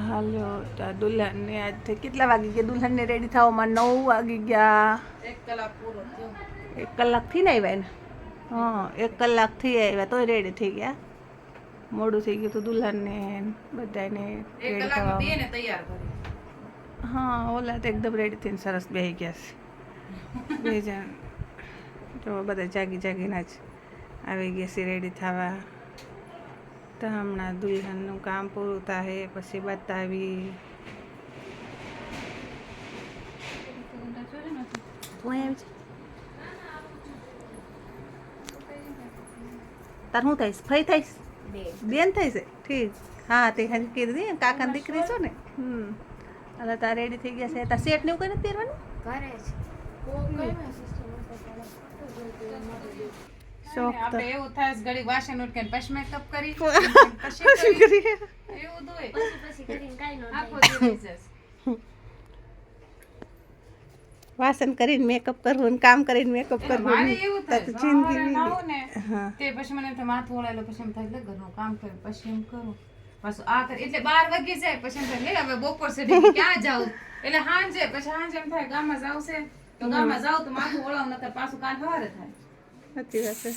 હાલો તો દુલ્હનને આજથી કેટલા વાગી ગયા? દુલ્હનને રેડી થવામાં 9 વાગી ગયા. 1 કલાક પૂરો થયો. 1 કલાકથી ને આવ્યા ને? હા, 1 કલાકથી આવ્યા તોય રેડી થઈ ગયા. મોડું થઈ ગયું તો દુલ્હનને બધાને 1 રેડી કલાકમાં થવામાં. બેને તૈયાર કરી. હા, ઓલા તો એકદમ રેડી થઈને સરસ બેસી ગયા છે. બે જણ તો બધા જાગીને જ આવી ગયા છે રેડી થવા. તો હમણાં દુલ્હનનું કામ પૂરું થાય પછી બતાવી. તાર શું થઈશ? ફઈ થઈશ? બેન થઈ છે? ઠીક. હા, તે હજી કીધી કાકાની દીકરી છો ને. એટલે તાર રેડી થઈ ગયા છે. તાર સેટ ને એવું કઈ નથી પહેરવાનું? શોખ તો આપણે એવું થાય છે ઘડી વાસણ ઉટકે પછી મેકઅપ કરી પછી કરી એવું દોય પછી કરીને કાઈ ન આખો દિવસ જશે. વાસણ કરીને મેકઅપ કરવું ને કામ કરીને મેકઅપ કરવું મારે એવું થાય તો જિંદગી નાવું ને હા તે પછી મને તો માથું ઓળાયેલો પછી એમ થાય એટલે ઘરનું કામ કરું પછી એમ કરું પાછું આ કરે એટલે 12 વાગી જાય પછી એમ થાય લે હવે બપોર સુધી ક્યાં જાઉં એટલે સાંજે પછી સાંજે એમ થાય ગામમાં જાવ છે તો ગામમાં જાવ તો માથું ઓળાવ નકર પાછું કાલ સવારે થાય. સાચી વાત છે.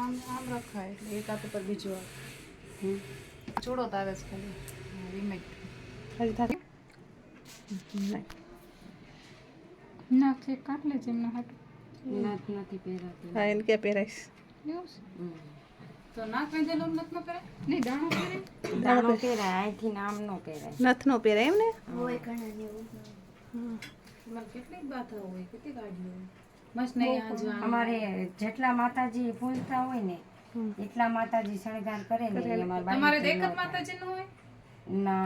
આમ રખાય એટલે એક હાથ ઉપર બીજું આવે છોડો તો આવે છે ખાલી રીમેક હજી થાય નહીં. ના છે કાટલે છે એમના હાથ નથી પહેરાતી હા, એને ક્યાં પહેરાઈશ? તો નાક વેંધેલું નથ ન પહેરાય નહીં દાણો પહેરે દાણો પહેરાય અહીંથી નામ નો પહેરાય નથ નો પહેરાય એમ ને? હોય ઘણા ને એવું તમારે કેટલીક બાથા હોય કેટલી ગાડીઓ હોય મસ્ત નહીં આ જવાનું અમારે જેટલા માતાજી પૂજતા હોય ને એટલા માતાજી શણગાર કરે ને અમારે તમારે તો એક જ માતાજી નું હોય ના